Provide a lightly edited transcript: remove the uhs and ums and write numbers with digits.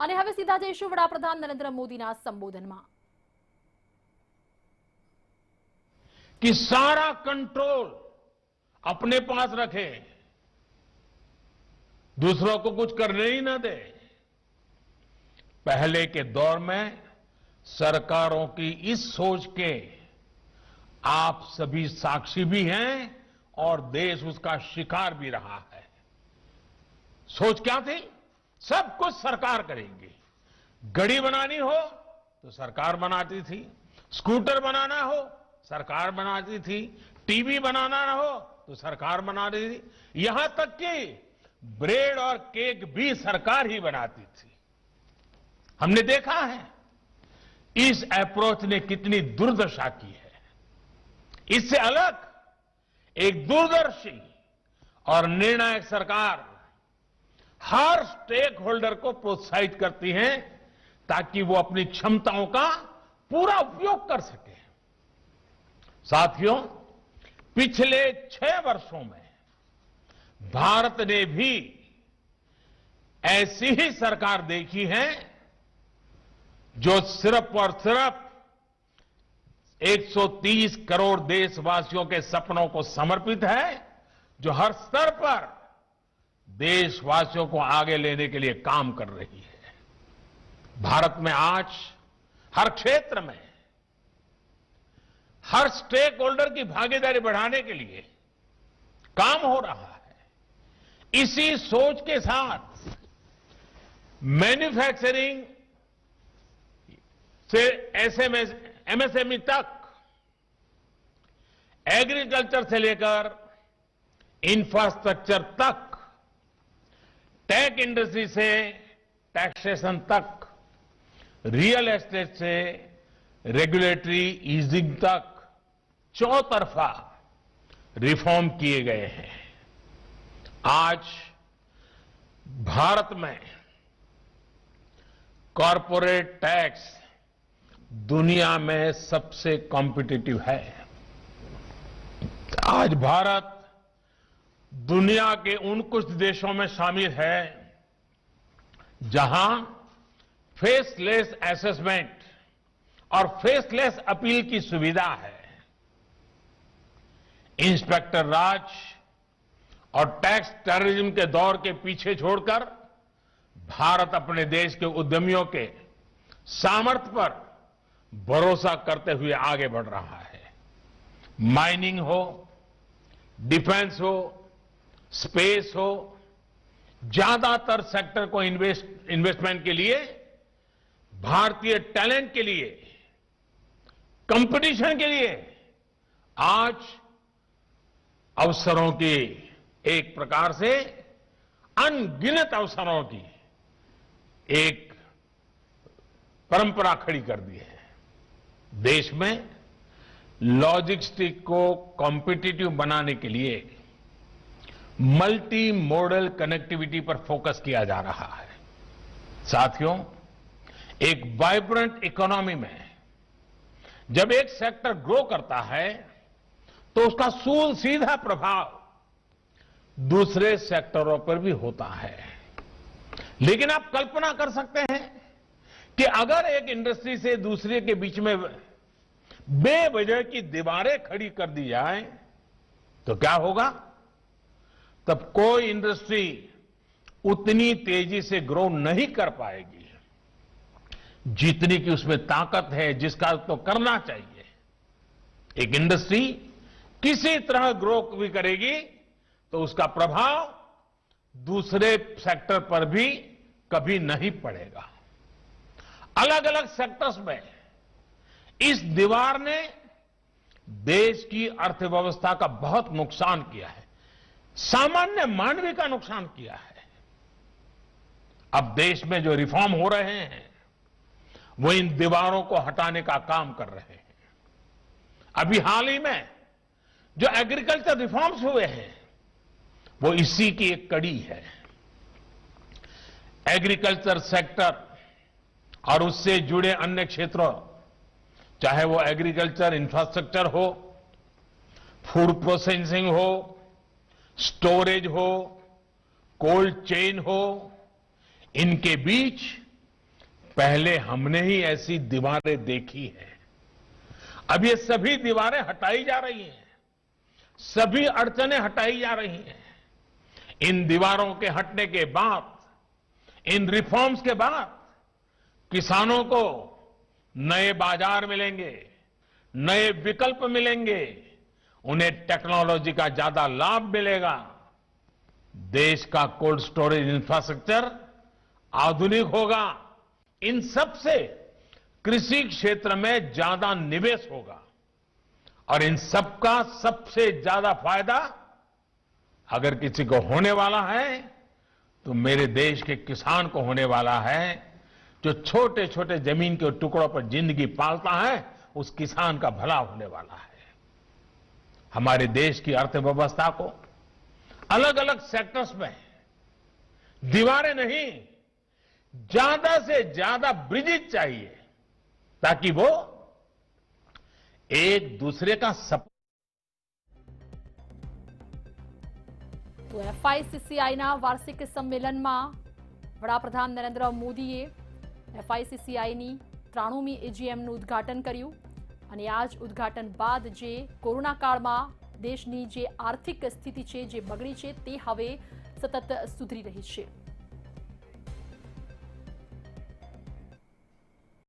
અને હવે સીધા જઈશું વડાપ્રધાન નરેન્દ્ર મોદીના સંબોધનમાં। कि सारा कंट्रोल अपने पास रखे, दूसरों को कुछ करने ही न दे। पहले के दौर में सरकारों की इस सोच के आप सभी साक्षी भी हैं और देश उसका शिकार भी रहा है। सोच क्या थी? सब कुछ सरकार करेगी। घड़ी बनानी हो तो सरकार बनाती थी, स्कूटर बनाना हो सरकार बनाती थी, टीवी बनाना हो तो सरकार बनाती थी, यहां तक कि ब्रेड और केक भी सरकार ही बनाती थी। हमने देखा है इस अप्रोच ने कितनी दुर्दशा की है। इससे अलग एक दूरदर्शी और निर्णायक सरकार हर स्टेक होल्डर को प्रोत्साहित करती है ताकि वो अपनी क्षमताओं का पूरा उपयोग कर सके। साथियों, पिछले 6 वर्षों में भारत ने भी ऐसी ही सरकार देखी है जो सिर्फ और सिर्फ 130 करोड़ देशवासियों के सपनों को समर्पित है, जो हर स्तर पर देशवासियों को आगे लेने के लिए काम कर रही है। भारत में आज हर क्षेत्र में हर स्टेक होल्डर की भागीदारी बढ़ाने के लिए काम हो रहा है। इसी सोच के साथ मैन्युफैक्चरिंग से एमएसएमई तक, एग्रीकल्चर से लेकर इंफ्रास्ट्रक्चर तक, टेक इंडस्ट्री से टैक्सेशन तक, रियल एस्टेट से रेगुलेटरी ईजिंग तक चौतरफा रिफॉर्म किए गए हैं। आज भारत में कॉरपोरेट टैक्स दुनिया में सबसे कॉम्पिटिटिव है। आज भारत दुनिया के उन कुछ देशों में शामिल है जहां फेसलेस असेसमेंट और फेसलेस अपील की सुविधा है। इंस्पेक्टर राज और टैक्स टेररिज्म के दौर के पीछे छोड़कर भारत अपने देश के उद्यमियों के सामर्थ्य पर भरोसा करते हुए आगे बढ़ रहा है। माइनिंग हो, डिफेंस हो, स्पेस हो, ज्यादातर सेक्टर को इन्वेस्टमेंट के लिए, भारतीय टैलेंट के लिए, कंपटीशन के लिए आज अवसरों की, एक प्रकार से अनगिनत अवसरों की एक परंपरा खड़ी कर दी है। देश में लॉजिस्टिक को कॉम्पिटिटिव बनाने के लिए मल्टी मॉडल कनेक्टिविटी पर फोकस किया जा रहा है। साथियों, एक वाइब्रेंट इकोनॉमी में जब एक सेक्टर ग्रो करता है तो उसका सीधा प्रभाव दूसरे सेक्टरों पर भी होता है। लेकिन आप कल्पना कर सकते हैं कि अगर एक इंडस्ट्री से दूसरे के बीच में बेवजह की दीवारें खड़ी कर दी जाए तो क्या होगा? तब कोई इंडस्ट्री उतनी तेजी से ग्रो नहीं कर पाएगी जितनी की उसमें ताकत है, जिसका तो करना चाहिए। एक इंडस्ट्री किसी तरह ग्रो भी करेगी तो उसका प्रभाव दूसरे सेक्टर पर भी कभी नहीं पड़ेगा। अलग अलग सेक्टर्स में इस दीवार ने देश की अर्थव्यवस्था का बहुत नुकसान किया है, सामान्य मानवीय का नुकसान किया है। अब देश में जो रिफॉर्म हो रहे हैं वो इन दीवारों को हटाने का काम कर रहे हैं। अभी हाल ही में जो एग्रीकल्चर रिफॉर्म्स हुए हैं वो इसी की एक कड़ी है। एग्रीकल्चर सेक्टर और उससे जुड़े अन्य क्षेत्रों, चाहे वो एग्रीकल्चर इंफ्रास्ट्रक्चर हो, फूड प्रोसेसिंग हो, स्टोरेज हो, कोल्ड चेन हो, इनके बीच पहले हमने ही ऐसी दीवारें देखी हैं। अब ये सभी दीवारें हटाई जा रही हैं, सभी अड़चनें हटाई जा रही हैं। इन दीवारों के हटने के बाद, इन रिफॉर्म्स के बाद किसानों को नए बाजार मिलेंगे, नए विकल्प मिलेंगे, उन्हें टेक्नोलॉजी का ज्यादा लाभ मिलेगा। देश का कोल्ड स्टोरेज इंफ्रास्ट्रक्चर आधुनिक होगा। इन सब से कृषि क्षेत्र में ज्यादा निवेश होगा और इन सबका सबसे ज्यादा फायदा अगर किसी को होने वाला है तो मेरे देश के किसान को होने वाला है। जो छोटे छोटे जमीन के टुकड़ों पर जिंदगी पालता है, उस किसान का भला होने वाला है। हमारे देश की अर्थव्यवस्था को अलग अलग सेक्टर्स में दीवारें नहीं, ज्यादा से ज्यादा ब्रिजेज चाहिए ताकि वो एक दूसरे का सपोर्ट। તો એફઆઈસીસીઆઈના વાર્ષિક સંમેલનમાં વડાપ્રધાન નરેન્દ્ર મોદીએ એફઆઈસીસીઆઈની 93મી એજીએમનું ઉદ્ઘાટન કર્યું અને આ જ ઉદ્ઘાટન બાદ જે કોરોના કાળમાં દેશની જે આર્થિક સ્થિતિ છે જે બગડી છે તે હવે સતત સુધરી રહી છે।